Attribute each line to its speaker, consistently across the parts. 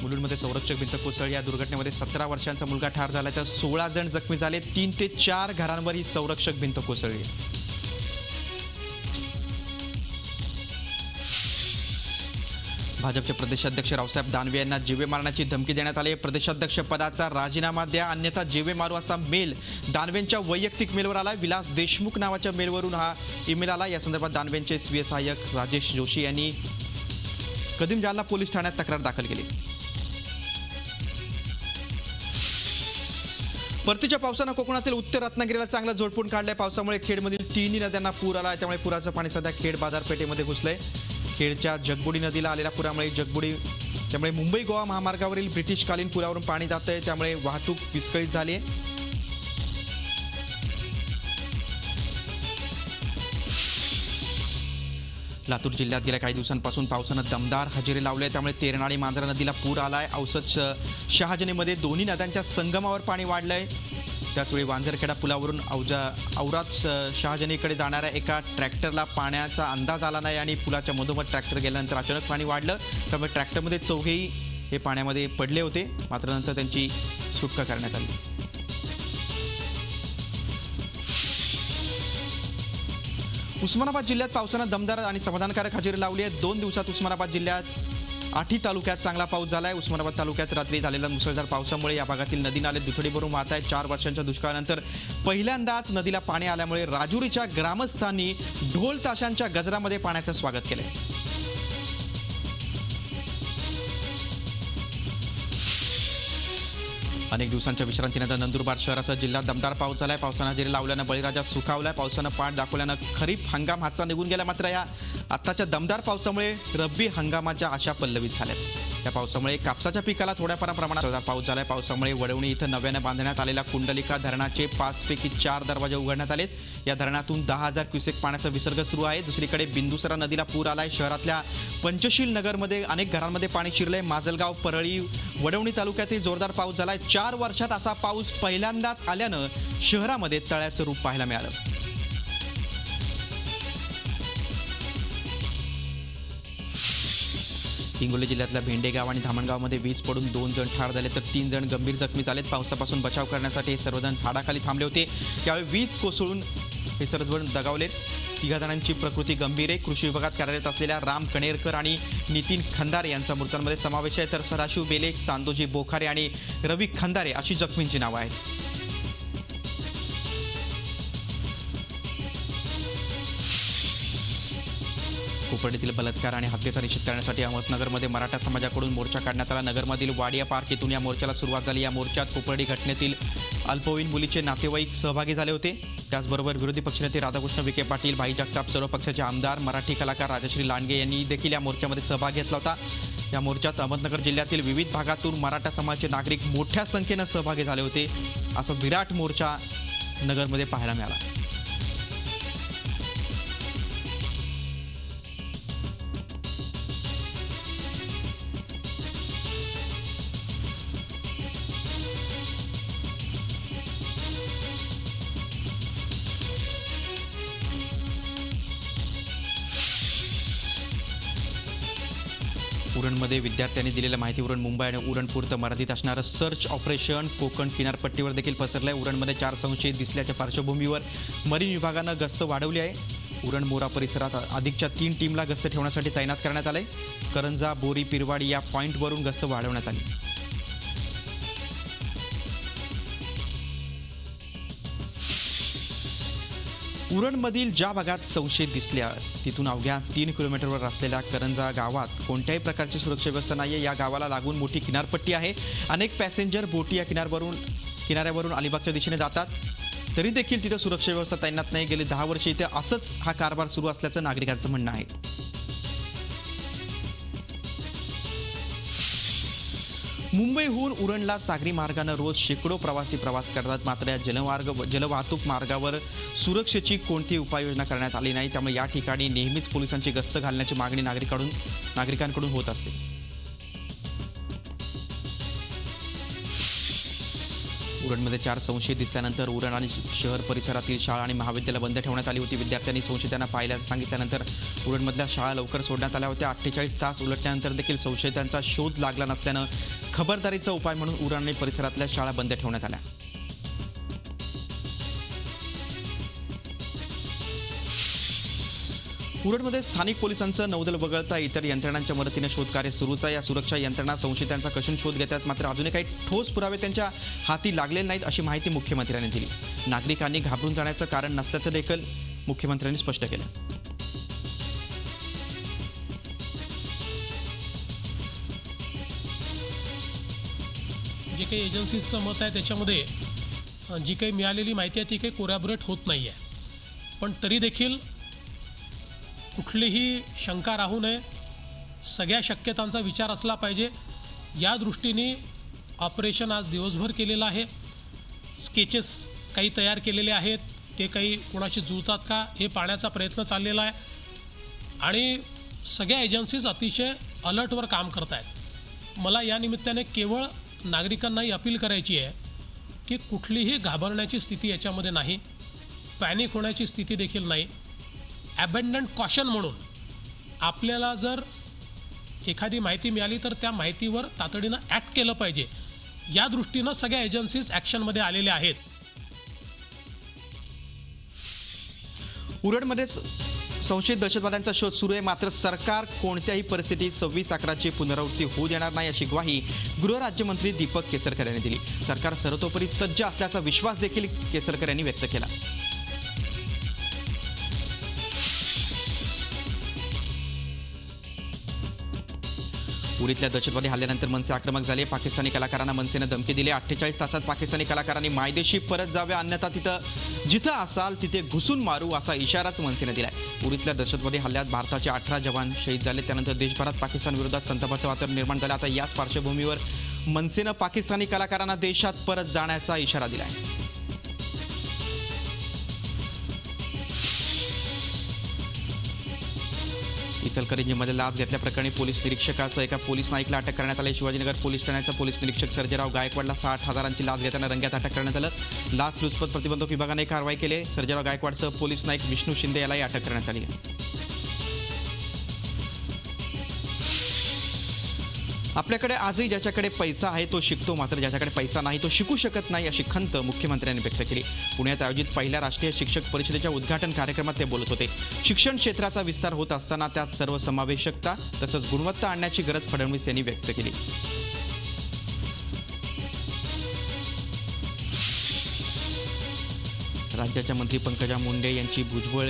Speaker 1: मुलुंडमध्ये संरक्षक भिंत कोसळली। या दुर्घटनेमध्ये 17 वर्षांचा मुलगा ठार झाला तर 16 जण जखमी झाले। 3 ते 4 घरांवर ही संरक्षक भिंत कोसळली। भाजपचे प्रदेशाध्यक्ष रावसाहेब दानवे यांना जीवे मारण्याची धमकी देण्यात आली। प्रदेशाध्यक्ष पदाचा राजीनामा द्या अन्यथा जीवे मारू असा मेल दानवेंच्या वैयक्तिक मेलवर आला। विलास देशमुख नावाच्या मेलवरून हा ईमेल आला। या संदर्भात दानवेंचे स्वीय सहाय्यक राजेश जोशी यांनी कदीम जालना पोलीस ठाण्यात तक्रार दाखल केली। परतीच्या पावसानं कोकणातील उत्तर रत्नागिरीला चांगलं झोडपून काढलंय। पावसामुळे खेडमधील तिन्ही नद्यांना पूर आला आहे, त्यामुळे पुराचं पाणी सध्या खेड बाजारपेठेमध्ये घुसलंय। खेडच्या जगबुडी नदीला आलेल्या पुरामुळे त्यामुळे मुंबई गोवा महामार्गावरील ब्रिटिशकालीन पुलावरून पाणी जात आहे, त्यामुळे वाहतूक विस्कळीत झाली आहे। लातूर जिल्ह्यात गेल्या काही दिवसांपासून पावसानं दमदार हजेरी लावले, त्यामुळे तेरनाळी मांजरा नदीला पूर आलाय। औसत शहाजनीमध्ये दोन्ही नद्यांच्या संगमावर पाणी वाढलंय। त्याचवेळी वांझरखेडा पुलावरून औरात शहाजनीकडे जाणाऱ्या एका ट्रॅक्टरला पाण्याचा अंदाज आला नाही आणि पुलाच्या मधोमध ट्रॅक्टर गेल्यानंतर अचानक पाणी वाढलं, त्यामुळे ट्रॅक्टरमध्ये चौघेही हे पाण्यामध्ये पडले होते, मात्र नंतर त्यांची सुटका करण्यात आली। उस्मानाबाद जिल्ह्यात पावसानं दमदार आणि समाधानकारक हजेरी लावली आहे। 2 दिवसात उस्मानाबाद जिल्ह्यात 8 तालुक्यात चांगला पाऊस झालाय। उस्मानाबाद तालुक्यात रात्री झालेल्या मुसळधार पावसामुळे या भागातील नदी नाले दुथडी भरून वाहत आहेत। 4 वर्षांच्या दुष्काळानंतर पहिल्यांदाच नदीला पाणी आल्यामुळे राजुरीच्या ग्रामस्थांनी ढोल ताशांच्या गजरामध्ये पाण्याचं स्वागत केलंय। अनेक दिवसांच्या विश्रांतीनंतर नंदुरबार शहरासह जिल्ह्यात दमदार पाऊस झालाय। पावसानं हजेरी लावल्यानं बळीराजा सुखावलाय। पावसानं पाठ दाखवल्यानं खरीप हंगाम हातचा निघून गेला, मात्र या आत्ताच्या दमदार पावसामुळे रब्बी हंगामाच्या आशा पल्लवित झाल्यात। या पावसामुळे कापसाच्या पिकाला थोड्याफार प्रमाणात पाऊस झालाय। पावसामुळे वडवणी इथं नव्यानं बांधण्यात आलेल्या कुंडलिका धरणाचे 5 पैकी 4 दरवाजे उघडण्यात आलेत। या धरणातून 10,000 क्युसेक पाण्याचा विसर्ग सुरू आहे। दुसरीकडे बिंदुसरा नदीला पूर आलाय। शहरातल्या पंचशील नगरमध्ये अनेक घरांमध्ये पाणी शिरलंय। माजलगाव, परळी, वडवणी तालुक्यातील जोरदार पाऊस झालाय। 4 वर्षात असा पाऊस पहिल्यांदाच आल्यानं शहरामध्ये तळ्याचं रूप पाहायला मिळालं। हिंगोली जिल्ह्यातल्या भेंडेगाव आणि धामणगावमध्ये वीज पडून 2 जण ठार झाले तर 3 जण गंभीर जखमी झालेत। पावसापासून बचाव करण्यासाठी हे सर्वजण झाडाखाली थांबले होते, त्यावेळी वीज कोसळून हे सर्वजण दगावले। 3 जणांची प्रकृती गंभीर आहे। कृषी विभागात कार्यरत असलेल्या राम कणेरकर आणि नितीन खंदारे यांचा मृतांमध्ये समावेश आहे, तर सदाशिव बेले, सांदोजी बोखारे आणि रवी खंदारे अशी जखमींची नावं आहेत। कोपर्डीतील बलात्कार आणि हत्येचा निषेध करण्यासाठी अहमदनगरमध्ये मराठा समाजाकडून मोर्चा काढण्यात आला। नगरमधील वाडिया पार्क येथून या मोर्चाला सुरुवात झाली। या मोर्चात कोपर्डी घटनेतील अल्पवयीन मुलीचे नातेवाईक सहभागी झाले होते। त्याचबरोबर विरोधी पक्षनेते राधाकृष्ण विखे पाटील, भाई जगताप, सर्व पक्षाचे आमदार, मराठी कलाकार राजश्री लांडगे यांनी देखील या मोर्चामध्ये सहभाग घेतला होता। या मोर्चात अहमदनगर जिल्ह्यातील विविध भागातून मराठा समाजाचे नागरिक मोठ्या संख्येनं सहभागी झाले होते। असा विराट मोर्चा नगरमध्ये पाहायला मिळाला। उरणमध्ये विद्यार्थ्यांनी दिलेल्या माहितीवरून मुंबई आणि उरणपुरतं मर्यादित असणारं सर्च ऑपरेशन कोकण किनारपट्टीवर देखील पसरलं आहे। उरणमध्ये 4 संशयित दिसल्याच्या पार्श्वभूमीवर मरीन विभागानं गस्त वाढवली आहे। उरण मोरा परिसरात अधिकच्या 3 टीमला गस्त ठेवण्यासाठी तैनात करण्यात आले। करंजा, बोरी, पिरवाडी या पॉईंटवरून गस्त वाढवण्यात आली। उरणमधील ज्या भागात संशयित दिसल्या तिथून अवघ्या 3 किलोमीटरवर असलेल्या करंजा गावात कोणत्याही प्रकारची सुरक्षा व्यवस्था नाही आहे। या गावाला लागून मोठी किनारपट्टी आहे। अनेक पॅसेंजर बोटी या किनाऱ्यावरून अलिबागच्या दिशेने जातात, तरी देखील तिथे सुरक्षा व्यवस्था तैनात नाही। गेली 10 वर्षे इथे असंच हा कारभार सुरू असल्याचं नागरिकांचं म्हणणं आहे। मुंबईहून उरणला सागरी मार्गाने रोज शेकडो प्रवासी प्रवास करतात, मात्र या जलवाहतूक मार्गावर सुरक्षेची कोणतीही उपाययोजना करण्यात आली नाही। त्यामुळे या ठिकाणी नेहमीच पोलिसांची गस्त घालण्याची मागणी नागरिकांकडून होत असते। उरणमध्ये 4 संशयित दिसल्यानंतर उरण आणि शहर परिसरातील शाळा आणि महाविद्यालय बंद ठेवण्यात आली होती. विद्यार्थ्यांनी संशयितांना पाहिल्याचं सांगितल्यानंतर उरणमधल्या शाळा लवकर सोडण्यात आल्या होत्या. 48 तास उलटल्यानंतर देखील संशयितांचा शोध लागला नसल्यानं खबरदारीचा उपाय म्हणून उरण आणि परिसरातल्या शाळा बंद ठेवण्यात आल्या. उरणमध्ये स्थानिक पोलिसांचं नौदल वगळता इतर यंत्रणांच्या मदतीने शोधकार्य सुरूच आहे. या सुरक्षा यंत्रणा संशयितांचा कसून शोध घेतात, मात्र अजूनही काही ठोस पुरावे त्यांच्या हाती लागलेले नाहीत अशी माहिती मुख्यमंत्र्यांनी दिली. नागरिकांनी घाबरून जाण्याचं कारण नसल्याचं देखील मुख्यमंत्र्यांनी स्पष्ट केलं.
Speaker 2: जे काही एजन्सीजचं मत आहे त्याच्यामध्ये जी काही मिळालेली माहिती आहे ती काही कोरॅबोरेट होत नाही आहे, पण तरी देखील कुठलीही शंका राहू नये, सगळ्या शक्यतांचा विचार असला पाहिजे. या दृष्टीने ऑपरेशन आज दिवसभर केलेलं आहे. स्केचेस काही तयार केलेले आहेत, ते काही कोणाशी जुळतात का हे पाहण्याचा प्रयत्न चाललेला आहे आणि सगळ्या एजन्सीज अतिशय अलर्टवर काम करत आहेत. मला या निमित्ताने केवळ नागरिकांनाही अपील करायची आहे की कुठलीही घाबरण्याची स्थिती याच्यामध्ये नाही, पॅनिक होण्याची स्थिती देखील नाही. ॲबंडंट कॉशन म्हणून आपल्याला जर एखादी माहिती मिळाली तर त्या माहितीवर तातडीनं ॲक्ट केलं पाहिजे. या दृष्टीनं सगळ्या एजन्सीज ॲक्शनमध्ये आलेल्या आहेत.
Speaker 1: उरणमध्ये संशयित दहशतवाद्यांचा शोध सुरू आहे, मात्र सरकार कोणत्याही परिस्थितीत 26/11ची पुनरावृत्ती होऊ देणार नाही अशी ग्वाही गृहराज्यमंत्री दीपक केसरकर यांनी दिली. सरकार सर्वतोपरी सज्ज असल्याचा विश्वास देखील केसरकर यांनी व्यक्त केला. उरीतल्या दहशतवादी हल्ल्यानंतर मनसे आक्रमक झाले. पाकिस्तानी कलाकारांना मनसेनं धमकी दिली. 48 तासात पाकिस्तानी कलाकारांनी मायदेशी परत जावे, अन्यथा जिथं असाल तिथे घुसून मारू असा इशाराच मनसेनं दिलाय. उरीतल्या दहशतवादी हल्ल्यात भारताचे 18 जवान शहीद झाले. त्यानंतर देशभरात पाकिस्तान विरोधात संतापाचं वातावरण निर्माण झालं. आता याच पार्श्वभूमीवर मनसेनं पाकिस्तानी कलाकारांना देशात परत जाण्याचा इशारा दिलाय. इचलकरंजीमध्ये लाच घेतल्याप्रकरणी पोलीस निरीक्षकासह एका पोलीस नाईकला अटक करण्यात आली. शिवाजीनगर पोलीस ठाण्याचा पोलीस निरीक्षक सर्जेराव गायकवाडला 60,000ची लाच घेताना रंग्यात अटक करण्यात आलं. लाचलुचपत प्रतिबंधक विभागाने कारवाई केली. सर्जेराव गायकवाडसह पोलीस नाईक विष्णू शिंदे यालाही अटक करण्यात आली. आपल्याकडे आजही ज्याच्याकडे पैसा आहे तो शिकतो, मात्र ज्याच्याकडे पैसा नाही तो शिकू शकत नाही अशी खंत मुख्यमंत्र्यांनी व्यक्त केली. पुण्यात आयोजित पहिल्या राष्ट्रीय शिक्षक परिषदेच्या उद्घाटन कार्यक्रमात ते बोलत होते. शिक्षण क्षेत्राचा विस्तार होत असताना त्यात सर्वसमावेशकता तसंच गुणवत्ता आणण्याची गरज फडणवीस यांनी व्यक्त केली. राज्याच्या मंत्री पंकजा मुंडे यांची भुजबळ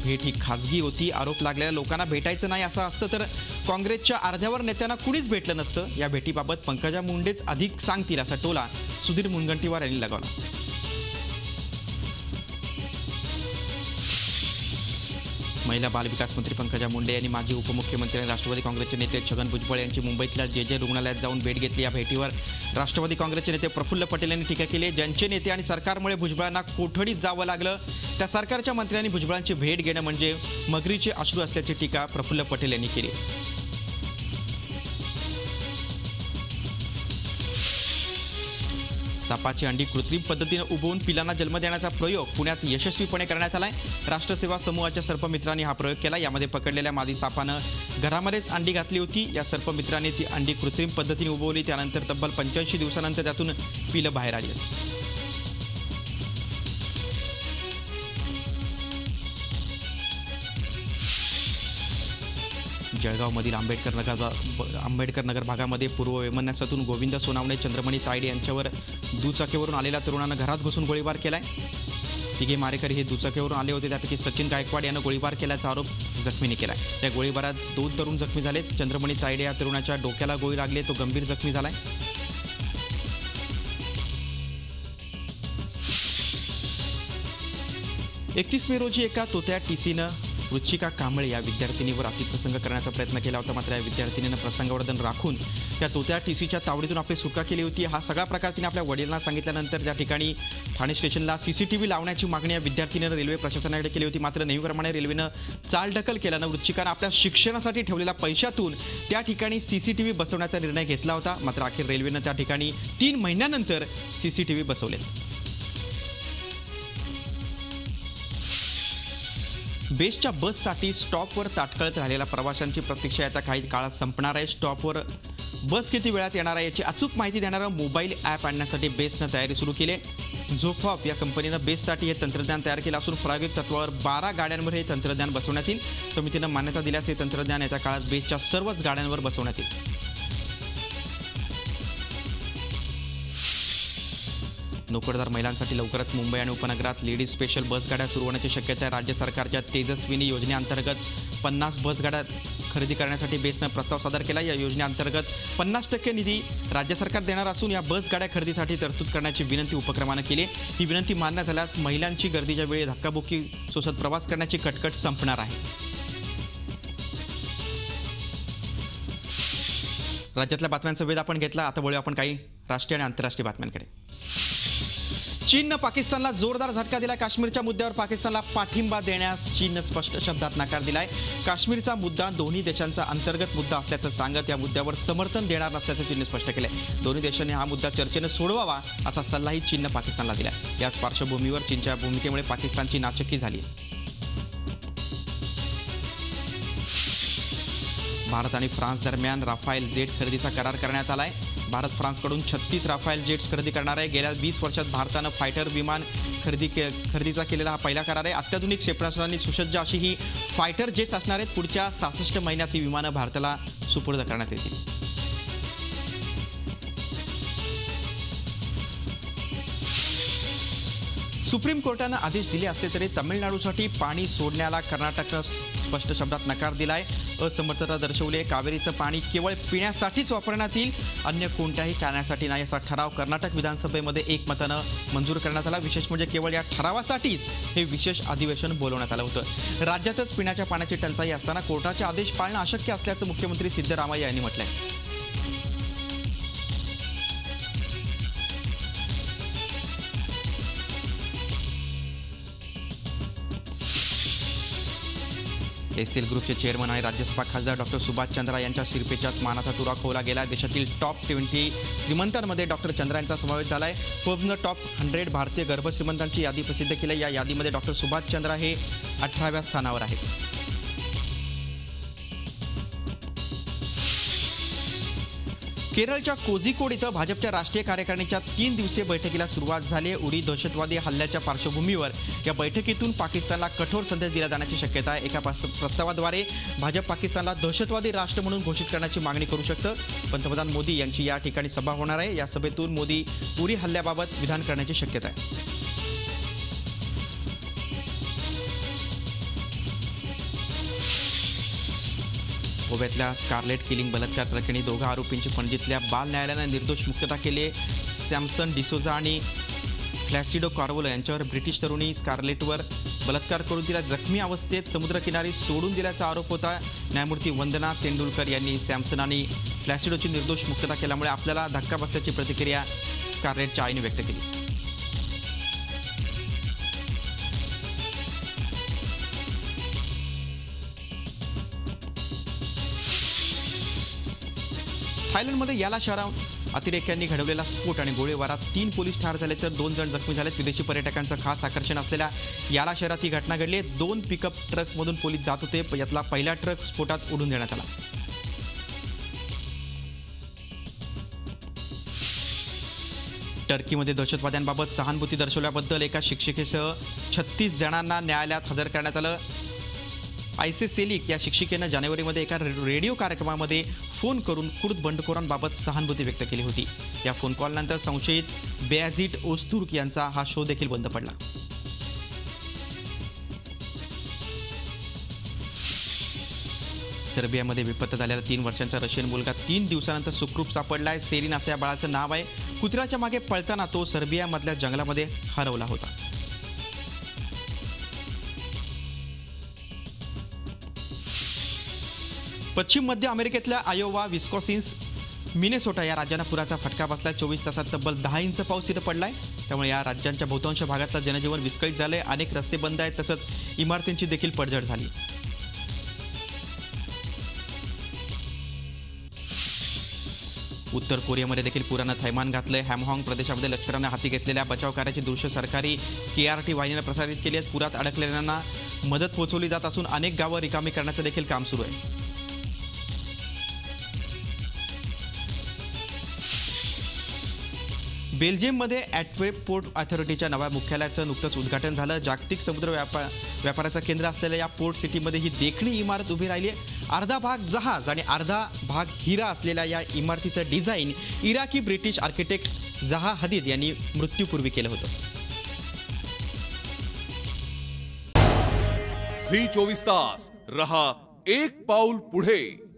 Speaker 1: भेट ही खाजगी होती. आरोप लागलेल्या लोकांना भेटायचं नाही असं असतं तर काँग्रेसच्या अर्ध्यावर नेत्यांना कुणीच भेटलं नसतं. या भेटीबाबत पंकजा मुंडेच अधिक सांगतील असा टोला सुधीर मुनगंटीवार यांनी लगावला. महिला बालविकास मंत्री पंकजा मुंडे यांनी माजी उपमुख्यमंत्री आणि राष्ट्रवादी काँग्रेसचे नेते छगन भुजबळ यांची मुंबईतल्या जे रुग्णालयात जाऊन भेट घेतली. या भेटीवर राष्ट्रवादी काँग्रेसचे नेते प्रफुल्ल पटेल यांनी टीका केली. ज्यांचे नेते आणि सरकारमुळे भुजबळांना कोठडीत जावं लागलं त्या सरकारच्या मंत्र्यांनी भुजबळांची भेट घेणं म्हणजे मगरीचे अश्रू असल्याची टीका प्रफुल्ल पटेल यांनी केली. सापाची अंडी कृत्रिम पद्धतीने उबवून पिलांना जन्म देण्याचा प्रयोग पुण्यात यशस्वीपणे करण्यात आलाय. राष्ट्रसेवा समूहाच्या सर्पमित्रांनी हा प्रयोग केला. यामध्ये पकडलेल्या मादी सापानं घरामध्येच अंडी घातली होती. या सर्पमित्रांनी ती अंडी कृत्रिम पद्धतीने उबवली. त्यानंतर तब्बल 85 दिवसानंतर त्यातून पिलं बाहेर आली. जळगावमधील आंबेडकर नगर भागामध्ये पूर्व वैमनस्यातून गोविंद सोनावणे, चंद्रमणी तायडे यांच्यावर दुचाकीवरून आलेल्या तरुणानं घरात घुसून गोळीबार केलाय. तिघे मारेकरी हे दुचाकीवरून आले होते. त्यापैकी सचिन गायकवाड यानं गोळीबार केल्याचा आरोप जखमीने केलाय. त्या गोळीबारात 2 तरुण जखमी झालेत. चंद्रमणी तायडे या तरुणाच्या डोक्याला गोळी लागली, तो गंभीर जखमी झालाय. 31 मे रोजी एका तोत्या टीसीनं रुचिका कांबळे या विद्यार्थिनीवर अतिप्रसंग करण्याचा प्रयत्न केला होता. मात्र या विद्यार्थिनीनं प्रसंगवर्धन राखून त्या तोत्या टीसीच्या तावडीतून आपली सुटका केली होती. हा सगळा प्रकार तिने आपल्या वडिलांना सांगितल्यानंतर त्या ठिकाणी ठाणे स्टेशनला CCTV लावण्याची मागणी या विद्यार्थिनीनं रेल्वे प्रशासनाकडे केली होती. मात्र नेहमीप्रमाणे रेल्वेनं चालढकल केल्यानं रुचिकानं आपल्या शिक्षणासाठी ठेवलेल्या पैशातून त्या ठिकाणी CCTV बसवण्याचा निर्णय घेतला होता. मात्र अखेर रेल्वेनं त्या ठिकाणी 3 महिन्यानंतर CCTV बसवले. बेस्टच्या बससाठी स्टॉपवर ताटकळत राहिलेल्या प्रवाशांची प्रतीक्षा आता काही काळात संपणार आहे. स्टॉपवर बस किती वेळात येणार आहे याची अचूक माहिती देणारं मोबाईल ॲप आणण्यासाठी बेस्टनं तयारी सुरू केली आहे. झोफॉप या कंपनीनं बेस्टसाठी हे तंत्रज्ञान तयार केलं असून प्रायोगिक तत्वावर 12 गाड्यांवर हे तंत्रज्ञान बसवण्यात येईल. समितीनं मान्यता दिल्यास हे तंत्रज्ञान येत्या काळात बेस्टच्या सर्वच गाड्यांवर बसवण्यात येईल. नोकरदार महिलांसाठी लवकरच मुंबई आणि उपनगरात लेडीज स्पेशल बस गाड्या सुरू होण्याची शक्यता आहे. राज्य सरकारच्या तेजस्विनी योजनेअंतर्गत 50 बस गाड्या खरेदी करण्यासाठी बेस्टनं प्रस्ताव सादर केला. या योजनेअंतर्गत 50% निधी राज्य सरकार देणार असून या बस गाड्या खरेदीसाठी तरतूद करण्याची विनंती उपक्रमानं केली. ही विनंती मान्य झाल्यास महिलांची गर्दीच्या वेळी धक्काबुक्की सोसत प्रवास करण्याची कटकट संपणार आहे. राज्यातल्या बातम्यांचा वेध आपण घेतला. आता वळूया आपण काही राष्ट्रीय आणि आंतरराष्ट्रीय बातम्यांकडे. चीननं पाकिस्तानला जोरदार झटका दिला. काश्मीरच्या मुद्द्यावर पाकिस्तानला पाठिंबा देण्यास चीननं स्पष्ट शब्दात नकार दिलाय. काश्मीरचा मुद्दा दोन्ही देशांचा अंतर्गत मुद्दा असल्याचं सांगत या मुद्द्यावर समर्थन देणार नसल्याचं चीनने स्पष्ट केलंय. दोन्ही देशांनी हा मुद्दा चर्चेनं सोडवावा असा सल्लाही चीननं पाकिस्तानला दिलाय. याच पार्श्वभूमीवर चीनच्या भूमिकेमुळे पाकिस्तानची नाचक्की झाली. भारत आणि फ्रान्स दरम्यान राफेल जेट खरेदीचा करार करण्यात आलाय. भारत फ्रान्सकडून 36 राफेल जेट्स खरेदी करणार आहे. गेल्या 20 वर्षात भारतानं फायटर विमान खरेदीचा केलेला हा पहिला करार आहे. अत्याधुनिक क्षेपणास्त्रांनी सुसज्ज अशी ही फायटर जेट्स असणार आहेत. पुढच्या 66 महिन्यात ही विमानं भारताला सुपूर्द करण्यात येतील. सुप्रीम कोर्टानं आदेश दिले असले तरी तामिळनाडूसाठी पाणी सोडण्याला कर्नाटकनं स्पष्ट शब्दात नकार दिलाय. असमर्थता दर्शवली आहे. कावेरीचं पाणी केवळ पिण्यासाठीच वापरण्यात येईल, अन्य कोणत्याही कारणासाठी नाही असा ठराव कर्नाटक विधानसभेमध्ये एकमतानं मंजूर करण्यात आला. विशेष म्हणजे केवळ या ठरावासाठीच हे विशेष अधिवेशन बोलवण्यात आलं होतं. राज्यातच पिण्याच्या पाण्याची टंचाई असताना कोर्टाचे आदेश पाळणं अशक्य असल्याचं मुख्यमंत्री सिद्धरामय्या यांनी म्हटलंय. एसएल ग्रुपचे चेअरमन आणि राज्यसभा खासदार डॉक्टर सुभाष चंद्रा यांच्या शिरपेच्यात मानाचा तुरा खोवला गेला. देशातील टॉप 20 श्रीमंतांमध्ये डॉक्टर चंद्रा यांचा समावेश झाला आहे. फोर्ब्सनं टॉप 100 भारतीय गर्भश्रीमंतांची यादी प्रसिद्ध केली. या यादीमध्ये डॉक्टर सुभाष चंद्रा हे 18व्या स्थानावर आहेत. केरळच्या कोझिकोड इथं भाजपच्या राष्ट्रीय कार्यकारिणीच्या 3 दिवसीय बैठकीला सुरुवात झाली. उरी दहशतवादी हल्ल्याच्या पार्श्वभूमीवर या बैठकीतून पाकिस्तानला कठोर संदेश दिला जाण्याची शक्यता आहे. एका प्रस्तावाद्वारे भाजप पाकिस्तानला दहशतवादी राष्ट्र म्हणून घोषित करण्याची मागणी करू शकतं. पंतप्रधान मोदी यांची या ठिकाणी सभा होणार आहे. या सभेतून मोदी उरी हल्ल्याबाबत विधान करण्याची शक्यता आहे. गोव्यातल्या स्कारलेट किलिंग बलात्कार प्रकरणी दोघा आरोपींची पणजीतल्या बाल न्यायालयानं निर्दोष मुक्तता केली. सॅमसन डिसोजा आणि फ्लॅसिडो कार्वोलो यांच्यावर ब्रिटिश तरुणी स्कारलेटवर बलात्कार करून तिला जखमी अवस्थेत समुद्रकिनारी सोडून दिल्याचा आरोप होता. न्यायमूर्ती वंदना तेंडुलकर यांनी सॅमसन आणि फ्लॅसिडोची निर्दोष मुक्तता केल्यामुळे आपल्याला धक्का बसल्याची प्रतिक्रिया स्कारलेटच्या आईने व्यक्त केली. थायलंडमध्ये याला शहरात अतिरेक्यांनी घडवलेला स्फोट आणि गोळीबारात 3 पोलीस ठार झाले तर 2 जण जखमी झालेत. विदेशी पर्यटकांचं खास आकर्षण असलेल्या याला शहरात ही घटना घडली आहे. 2 पिकअप ट्रक्समधून पोलीस जात होते. यातला पहिला ट्रक स्फोटात उडून देण्यात आला. टर्कीमध्ये दहशतवाद्यांबाबत सहानुभूती दर्शवल्याबद्दल एका शिक्षिकेसह 36 जणांना न्यायालयात हजर करण्यात आलं. आयसे सेलिक या शिक्षिकेनं जानेवारीमध्ये एका रेडिओ कार्यक्रमामध्ये फोन करून कुर्द बंडखोरांबाबत सहानुभूती व्यक्त केली होती. या फोन कॉलनंतर संशयित बेयाझिट ओस्तुर्क यांचा हा शो देखील बंद पडला. सर्बियामध्ये बेपत्ता झालेला 3 वर्षांचा रशियन मुलगा 3 दिवसानंतर सुखरूप सापडलाय. सेरिन असं या बाळाचं नाव आहे. कुत्र्याच्या मागे पळताना तो सर्बियामधल्या जंगलामध्ये हरवला होता. पश्चिम मध्य अमेरिकेतल्या आयोवा, विस्कॉन्सिन, मिनेसोटा या राज्यांना पुराचा फटका बसलाय. 24 तासात तब्बल 10 इंच पाऊस इथं पडलाय. त्यामुळे या राज्यांच्या बहुतांश भागातलं जनजीवन विस्कळीत झालंय. अनेक रस्ते बंद आहेत, तसंच इमारतींची देखील पडझड झाली. उत्तर कोरियामध्ये देखील पुरानं थैमान घातलंय. हॅमहॉंग प्रदेशामध्ये लष्करानं हाती घेतलेल्या बचाव कार्याची दृश्य सरकारी KRT वाहिनीनं प्रसारित केली आहेत. पुरात अडकलेल्यांना मदत पोहोचवली जात असून अनेक गावं रिकामी करण्याचं देखील काम सुरू आहे. बेल्जियममध्ये अँटवर्प पोर्ट ऑथॉरिटीच्या नव्या मुख्यालयाचं नुकतंच उद्घाटन झालं. जागतिक समुद्र व्यापाराचं केंद्र असलेल्या या पोर्ट सिटीमध्ये ही देखणी इमारत उभी राहिली आहे. अर्धा भाग जहाज आणि अर्धा भाग हिरा असलेल्या या इमारतीचं डिझाईन इराकी ब्रिटिश आर्किटेक्ट जहा हदीद यांनी मृत्यूपूर्वी केलं होतं.
Speaker 3: झी 24 तास रहा एक पाऊल पुढे.